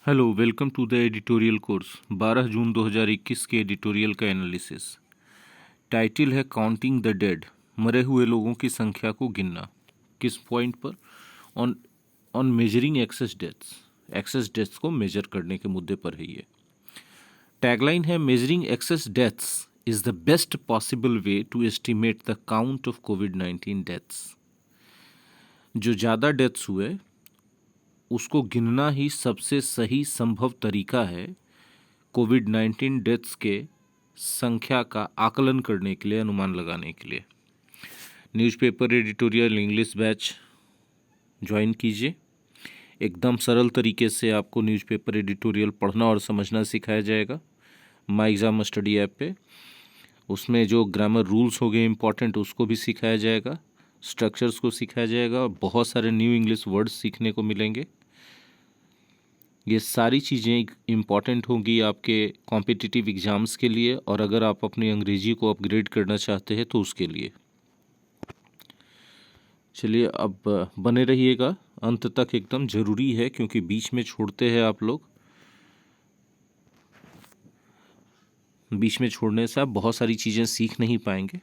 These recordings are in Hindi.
Hello, welcome to the editorial course. 12 जून 2021 के एडिटोरियल का एनालिसिस। टाइटल है काउंटिंग द डेड, मरे हुए लोगों की संख्या को गिनना। किस पॉइंट पर? On on measuring excess deaths को मेजर करने के मुद्दे पर है ये। टैगलाइन है measuring excess deaths is the best possible way to estimate the count of कोविड-19 डेथ्स। जो ज़्यादा डेथ्स हुए उसको गिनना ही सबसे सही संभव तरीका है कोविड-19 डेथ्स के संख्या का आकलन करने के लिए, अनुमान लगाने के लिए। Newspaper editorial English batch join कीजिए। एकदम सरल तरीके से आपको न्यूज़पेपर एडिटोरियल पढ़ना और समझना सिखाया जाएगा माई एग्ज़ाम स्टडी ऐप पे। उसमें जो ग्रामर रूल्स हो गए इम्पॉर्टेंट, उसको भी सिखाया जाएगा, स्ट्रक्चर्स को सिखाया जाएगा और बहुत सारे न्यू इंग्लिश वर्ड्स सीखने को मिलेंगे। ये सारी चीज़ें इम्पॉर्टेंट होंगी आपके कॉम्पिटिटिव एग्ज़ाम्स के लिए, और अगर आप अपनी अंग्रेजी को अपग्रेड करना चाहते हैं तो उसके लिए। चलिए, अब बने रहिएगा अंत तक, एकदम ज़रूरी है, क्योंकि बीच में छोड़ते हैं आप लोग। बीच में छोड़ने से आप बहुत सारी चीज़ें सीख नहीं पाएंगे।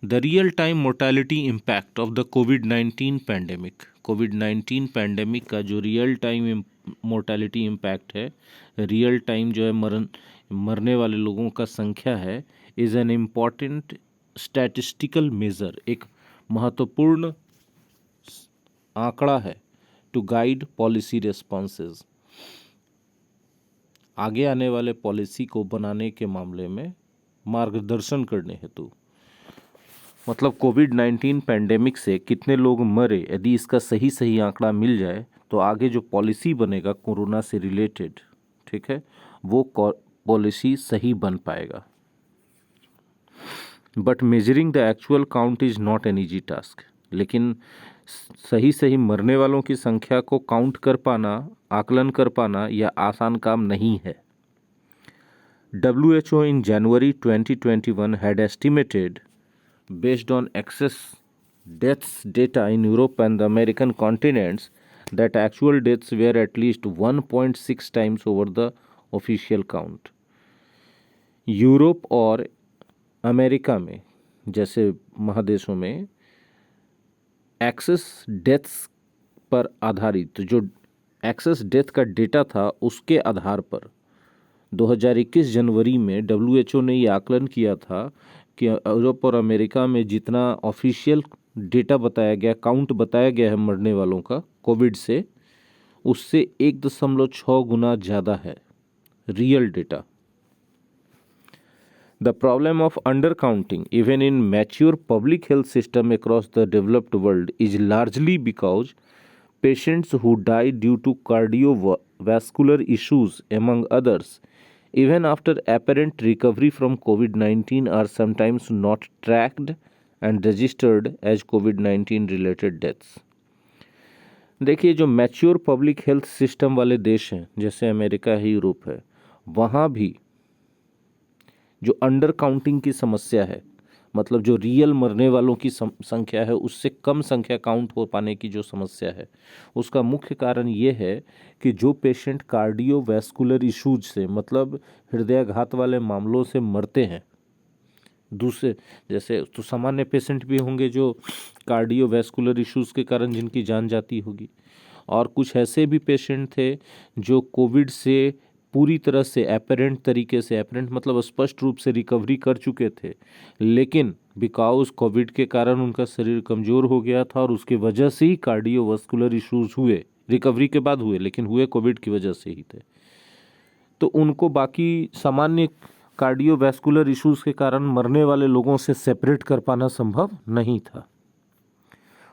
The real time mortality impact of the covid pandemic. Covid pandemic का जो रियल टाइम मोर्टेलिटी इम्पैक्ट है, रियल टाइम जो है मरने वाले लोगों का संख्या है, is an important statistical measure, एक महत्वपूर्ण आंकड़ा है टू गाइड पॉलिसी रेस्पॉन्सेज, आगे आने वाले पॉलिसी को बनाने के मामले में मार्गदर्शन करने हेतु। मतलब कोविड-19 पैंडेमिक से कितने लोग मरे, यदि इसका सही आंकड़ा मिल जाए तो आगे जो पॉलिसी बनेगा कोरोना से रिलेटेड, ठीक है, वो पॉलिसी सही बन पाएगा। But measuring the actual count is not an easy task. लेकिन सही मरने वालों की संख्या को काउंट कर पाना, आकलन कर पाना, यह आसान काम नहीं है। WHO in January 2021 had estimated, based on excess deaths data in Europe and the American continents, that actual deaths were at least 1.6 times over the official count. Europe और अमेरिका में जैसे महादेशों में एक्सेस डेथ्स पर आधारित जो एक्सेस डेथ का डेटा था, उसके आधार पर 2021 जनवरी में WHO ने ये आकलन किया था कि यूरोप और अमेरिका में जितना ऑफिशियल डेटा बताया गया, काउंट बताया गया है मरने वालों का कोविड से, उससे 1.6 गुना ज़्यादा है real data. The problem of undercounting, even in mature public health system across the developed world, is largely because patients who die due to cardiovascular issues, among others, even after apparent recovery from COVID-19, are sometimes not tracked and registered as COVID-19 related deaths. देखिए, जो मैच्योर पब्लिक हेल्थ सिस्टम वाले देश हैं, जैसे अमेरिका है, यूरोप है, वहाँ भी जो अंडर काउंटिंग की समस्या है, मतलब जो रियल मरने वालों की संख्या है उससे कम संख्या काउंट हो पाने की जो समस्या है, उसका मुख्य कारण ये है कि जो पेशेंट कार्डियोवैस्कुलर इश्यूज से, मतलब हृदयाघात वाले मामलों से मरते हैं, दूसरे जैसे तो सामान्य पेशेंट भी होंगे जो कार्डियोवैस्कुलर इश्यूज के कारण जिनकी जान जाती होगी, और कुछ ऐसे भी पेशेंट थे जो कोविड से पूरी तरह से एपरेंट तरीके से, एपरेंट मतलब स्पष्ट रूप से रिकवरी कर चुके थे, लेकिन बिकॉज कोविड के कारण उनका शरीर कमज़ोर हो गया था और उसके वजह से ही कार्डियोवास्कुलर इश्यूज हुए, रिकवरी के बाद हुए, लेकिन हुए कोविड की वजह से ही थे। तो उनको बाकी सामान्य कार्डियोवास्कुलर इश्यूज के कारण मरने वाले लोगों से सेपरेट कर पाना संभव नहीं था।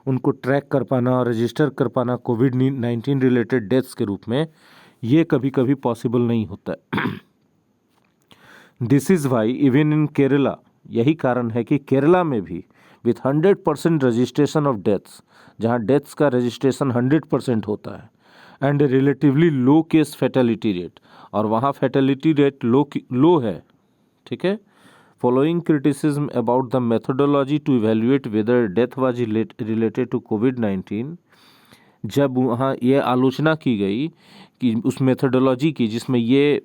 उनको ट्रैक कर पाना और रजिस्टर कर पाना कोविड-19 रिलेटेड डेथ्स के रूप में, ये कभी कभी पॉसिबल नहीं होता है। This is why even in Kerala, यही कारण है कि केरला में भी विथ 100% रजिस्ट्रेशन ऑफ डेथ्स, जहाँ डेथ्स का रजिस्ट्रेशन 100% होता है, and relatively low case fatality rate, और वहाँ फैटेलिटी रेट लो है, ठीक है। Following criticism about the methodology to evaluate whether death was related to कोविड-19, जब वहाँ ये आलोचना की गई कि उस मेथोडोलॉजी की जिसमें ये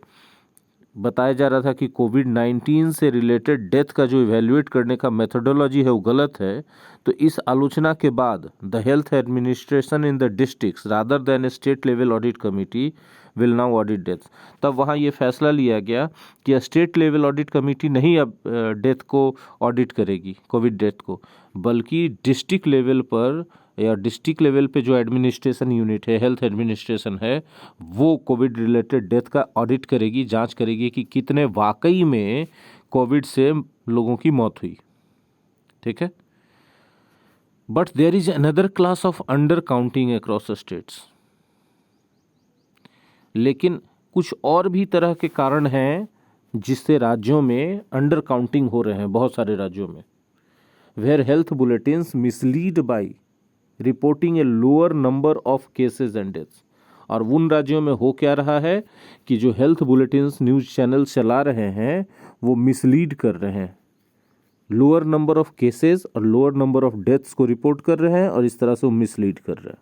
बताया जा रहा था कि कोविड-19 से रिलेटेड डेथ का जो इवैल्यूएट करने का मेथोडोलॉजी है वो गलत है, तो इस आलोचना के बाद the health administration in the districts rather than state level audit committee will now audit deaths. तब वहाँ ये फैसला लिया गया कि स्टेट लेवल ऑडिट कमेटी नहीं अब डेथ को ऑडिट करेगी, कोविड डेथ को, बल्कि डिस्ट्रिक्ट लेवल पर या डिस्ट्रिक्ट लेवल पे जो एडमिनिस्ट्रेशन यूनिट है, हेल्थ एडमिनिस्ट्रेशन है, वो कोविड रिलेटेड डेथ का ऑडिट करेगी, जांच करेगी कि कितने वाकई में कोविड से लोगों की मौत हुई। ठीक है, but there is another class of under counting across states. लेकिन कुछ और भी तरह के कारण हैं जिससे राज्यों में अंडर काउंटिंग हो रहे हैं, बहुत सारे राज्यों में। Where health bulletins mislead by reporting a lower number of cases and deaths. और उन राज्यों में हो क्या रहा है कि जो हेल्थ बुलेटिन्स न्यूज़ चैनल चला रहे हैं वो मिसलीड कर रहे हैं, लोअर नंबर ऑफ केसेस और लोअर नंबर ऑफ डेथ्स को रिपोर्ट कर रहे हैं और इस तरह से वो मिसलीड कर रहे हैं।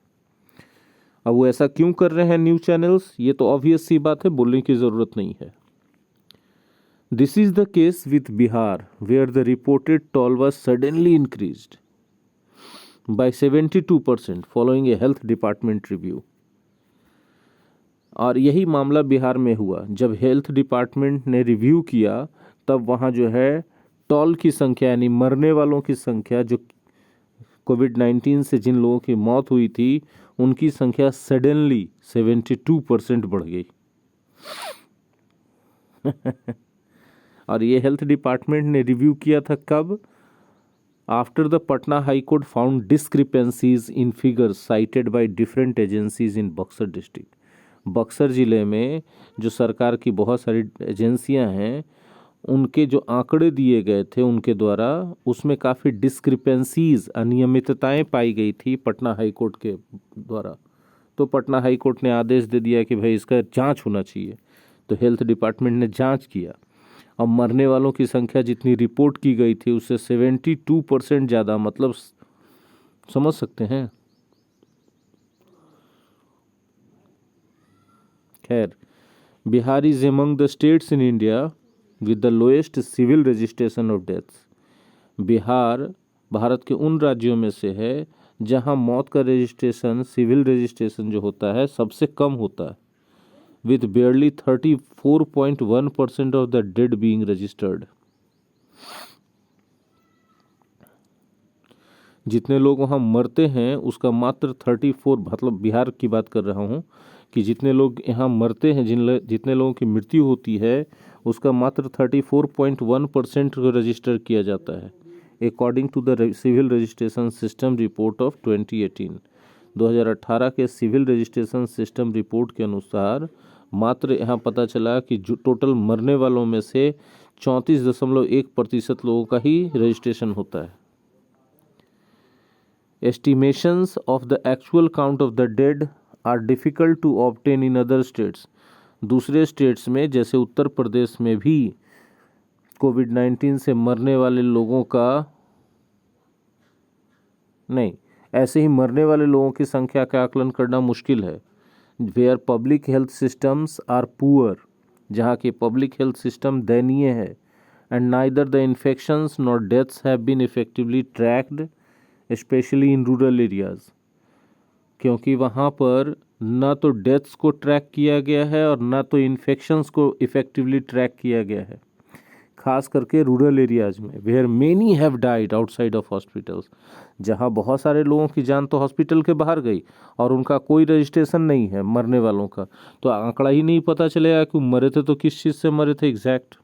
अब वो ऐसा क्यों कर रहे हैं न्यूज़ चैनल्स, ये तो ऑब्वियस सी बात है, बोलने की ज़रूरत नहीं है। This is the case with Bihar where the reported toll was suddenly increased by 72% following a health department review। और यही मामला बिहार में हुआ। जब हेल्थ डिपार्टमेंट ने रिव्यू किया तब वहाँ जो है टॉल की संख्या यानी मरने वालों की संख्या, जो कोविड-19 से जिन लोगों की मौत हुई थी उनकी संख्या सडनली 72% बढ़ गई। और ये हेल्थ डिपार्टमेंट ने रिव्यू किया था कब? After the Patna High Court found discrepancies in figures cited by different agencies in Buxar district. Buxar ज़िले में जो सरकार की बहुत सारी एजेंसियां हैं उनके जो आंकड़े दिए गए थे उनके द्वारा, उसमें काफ़ी डिस्क्रिपेंसीज, अनियमितताएं पाई गई थी पटना हाई कोर्ट के द्वारा। तो पटना हाई कोर्ट ने आदेश दे दिया कि भाई इसका जांच होना चाहिए। तो हेल्थ डिपार्टमेंट ने जांच किया और मरने वालों की संख्या जितनी रिपोर्ट की गई थी उससे 72% ज़्यादा, मतलब समझ सकते हैं। खैर, Bihar is among the states in India with the lowest civil registration of deaths. Bihar Bharat के उन राज्यों में से है जहां मौत का रजिस्ट्रेशन, सिविल रजिस्ट्रेशन जो होता है, सबसे कम होता है, with barely 34.1% of the dead being registered। जितने लोग वहाँ मरते हैं उसका मात्र 34, मतलब बिहार की बात कर रहा हूँ, कि जितने लोग यहाँ मरते हैं, जितने लोगों की मृत्यु होती है उसका मात्र 34.1% को रजिस्टर किया जाता है, according to the civil registration system report of 2018। 2018 के सिविल रजिस्ट्रेशन सिस्टम रिपोर्ट के अनुसार मात्र यहाँ पता चला कि जो टोटल मरने वालों में से 34.1% लोगों का ही रजिस्ट्रेशन होता है। Estimations of the actual count of the dead are difficult to obtain in other states. दूसरे स्टेट्स में जैसे उत्तर प्रदेश में भी कोविड-19 से मरने वाले लोगों का नहीं, ऐसे ही मरने वाले लोगों की संख्या का आकलन करना मुश्किल है। Where public health systems are poor, जहाँ की पब्लिक हेल्थ सिस्टम दयनीय है, and neither the infections nor deaths have been effectively tracked specially in rural areas. क्योंकि वहाँ पर ना तो डेथ्स को ट्रैक किया गया है और ना तो इन्फेक्शंस को इफेक्टिवली ट्रैक किया गया है, खास करके रूरल एरियाज में, where many have died outside of hospitals, जहां बहुत सारे लोगों की जान तो हॉस्पिटल के बाहर गई और उनका कोई रजिस्ट्रेशन नहीं है मरने वालों का, तो आंकड़ा ही नहीं पता चलेगा कि मरे थे तो किस चीज़ से मरे थे exact.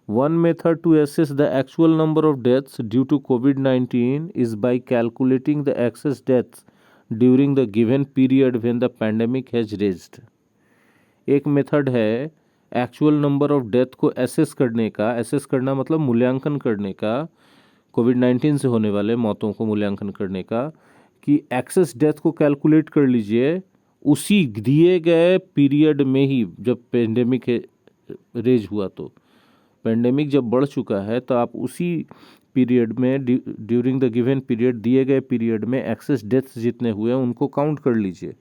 One method to assess the actual number of deaths due to कोविड-19 is by calculating the excess deaths during the given period when the pandemic has raised. एक मेथड है एक्चुअल नंबर ऑफ डेथ को एसेस करने का, एसेस करना मतलब मूल्यांकन करने का, कोविड-19 से होने वाले मौतों को मूल्यांकन करने का, कि एक्सेस डेथ को कैलकुलेट कर लीजिए उसी दिए गए पीरियड में ही, जब पेंडेमिक रेज हुआ, तो पेंडेमिक जब बढ़ चुका है तो आप उसी पीरियड में, ड्यूरिंग द गिवन पीरियड, दिए गए पीरियड में एक्सेस डेथ्स जितने हुए उनको काउंट कर लीजिए।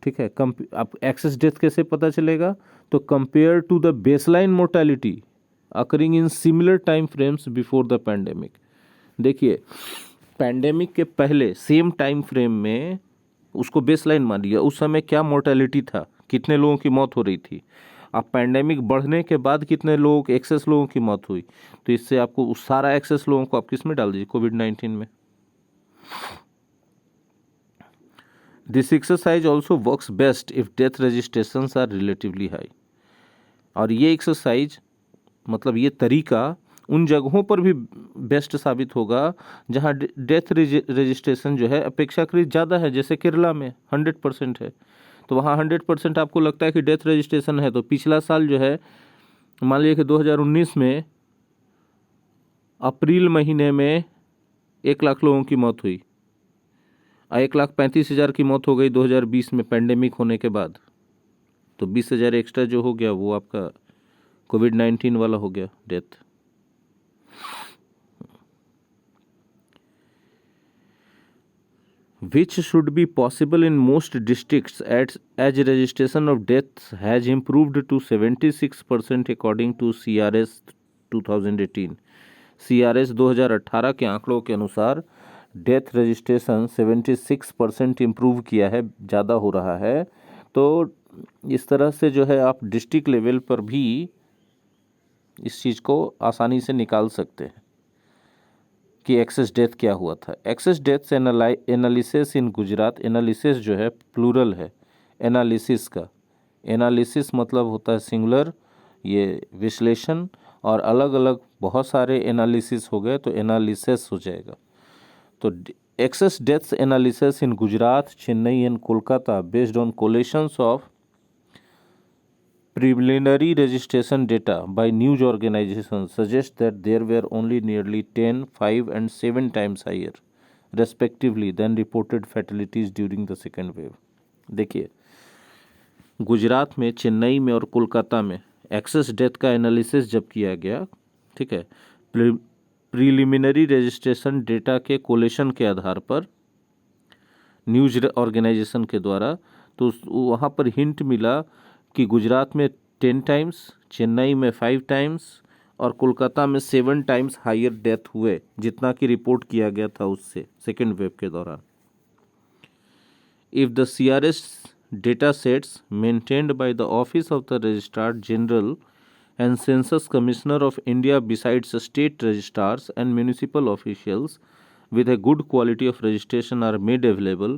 ठीक है, अब एक्सेस डेथ कैसे पता चलेगा? तो compare to the baseline mortality occurring in similar time frames before the pandemic. देखिए, पैंडेमिक के पहले सेम टाइम फ्रेम में उसको बेसलाइन मान लिया, उस समय क्या मोर्टेलिटी था, कितने लोगों की मौत हो रही थी। अब पैंडेमिक बढ़ने के बाद कितने लोग, एक्सेस लोगों की मौत हुई, तो इससे आपको उस सारा एक्सेस लोगों को आप किस में डाल दीजिए, कोविड-19 में। This exercise also works best if death registrations are relatively high. और ये एक्सरसाइज मतलब ये तरीका उन जगहों पर भी बेस्ट साबित होगा जहां डेथ रजिस्ट्रेशन जो है अपेक्षाकृत ज़्यादा है, जैसे केरला में 100% है। तो वहाँ 100% आपको लगता है कि डेथ रजिस्ट्रेशन है, तो पिछला साल जो है, मान लीजिए कि 2019 में अप्रैल महीने में 1 लाख लोगों की मौत हुई, 1,35,000 की मौत हो गई 2020 में पैंडेमिक होने के बाद। तो 20,000 एक्स्ट्रा जो हो गया वो आपका कोविड-19 वाला हो गया death. Which should be possible in most districts as registration of deaths has improved to 76% according to CRS 2018। CRS 2018 के आंकड़ों के अनुसार डेथ रजिस्ट्रेशन 76% इम्प्रूव किया है, ज़्यादा हो रहा है। तो इस तरह से जो है आप डिस्ट्रिक्ट लेवल पर भी इस चीज़ को आसानी से निकाल सकते हैं कि एक्सेस डेथ क्या हुआ था। Excess deaths analysis in Gujarat, analysis जो है प्लूरल है एनालिसिस का, एनालिसिस मतलब होता है सिंगुलर, ये विश्लेषण, और अलग अलग बहुत सारे एनालिसिस हो गए तो एनालिसिस हो जाएगा। तो excess deaths analysis in Gujarat, Chennai and Kolkata based on collations of preliminary registration data by news organizations suggests that there were only nearly 10, 5 and 7 times higher respectively than reported fatalities during the second wave। देखिए, गुजरात में, चेन्नई में और कोलकाता में एक्सेस डेथ का एनालिसिस जब किया गया, ठीक है, प्रीलिमिनरी रजिस्ट्रेशन डेटा के कोलेशन के आधार पर न्यूज ऑर्गेनाइजेशन के द्वारा, तो वहाँ पर हिंट मिला कि गुजरात में 10 टाइम्स, चेन्नई में 5 टाइम्स और कोलकाता में 7 टाइम्स हायर डेथ हुए, जितना कि रिपोर्ट किया गया था उससे सेकेंड वेव के दौरान। If the CRS data sets maintained by the office of the registrar general and census commissioner of India besides state registrars and municipal officials with a good quality of registration are made available,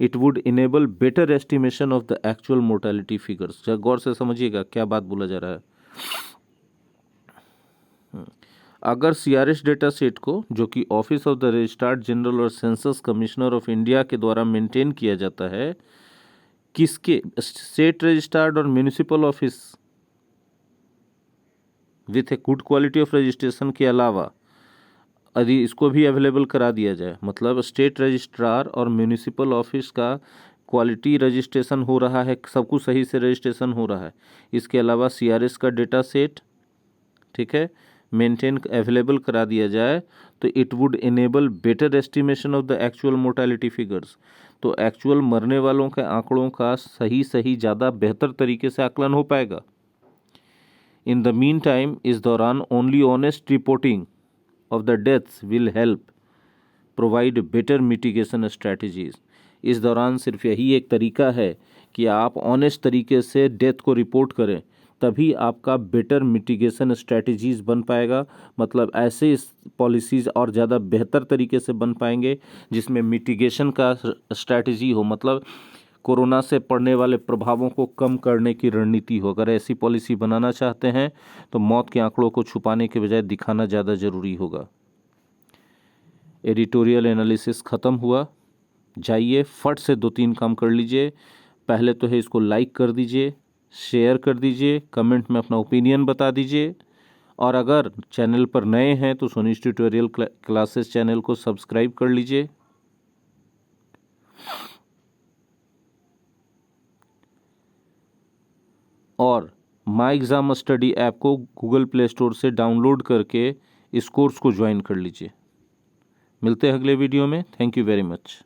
it would enable better estimation of the actual mortality figures। जरा गौर से समझिएगा क्या बात बोला जा रहा है। अगर CRS डेटा सेट को, जो कि office of the registrar general और सेंसस कमिश्नर ऑफ इंडिया के द्वारा मेंटेन किया जाता है, किसके, स्टेट रजिस्ट्रार और municipal office with a good quality of registration के अलावा यदि इसको भी अवेलेबल करा दिया जाए, मतलब स्टेट रजिस्ट्रार और म्यूनिसिपल ऑफिस का क्वालिटी रजिस्ट्रेशन हो रहा है, सब कुछ सही से रजिस्ट्रेशन हो रहा है, इसके अलावा CRS का डेटा सेट, ठीक है, मेंटेन अवेलेबल करा दिया जाए, तो it would enable better estimation of the actual mortality figures. तो एक्चुअल मरने वालों के आंकड़ों का सही ज़्यादा बेहतर तरीके से आकलन हो पाएगा। इन द मीन टाइम, इस दौरान only honest reporting of the deaths will help provide better mitigation strategies। इस दौरान सिर्फ यही एक तरीका है कि आप ऑनेस्ट तरीके से डेथ को रिपोर्ट करें, तभी आपका बेटर मिटिगेशन स्ट्रैटेजीज बन पाएगा। मतलब ऐसे पॉलिसीज़ और ज़्यादा बेहतर तरीके से बन पाएंगे जिसमें मिटिगेशन का स्ट्रैटेजी हो, मतलब कोरोना से पड़ने वाले प्रभावों को कम करने की रणनीति हो। अगर ऐसी पॉलिसी बनाना चाहते हैं तो मौत के आंकड़ों को छुपाने के बजाय दिखाना ज़्यादा ज़रूरी होगा। एडिटोरियल एनालिसिस ख़त्म हुआ। जाइए फट से 2-3 काम कर लीजिए। पहले तो है इसको लाइक कर दीजिए, शेयर कर दीजिए, कमेंट में अपना ओपिनियन बता दीजिए, और अगर चैनल पर नए हैं तो सोनीज ट्यूटोरियल क्लासेस चैनल को सब्सक्राइब कर लीजिए। और माई एग्ज़ाम स्टडी ऐप को गूगल प्ले स्टोर से डाउनलोड करके इस कोर्स को ज्वाइन कर लीजिए। मिलते हैं अगले वीडियो में। Thank you very much.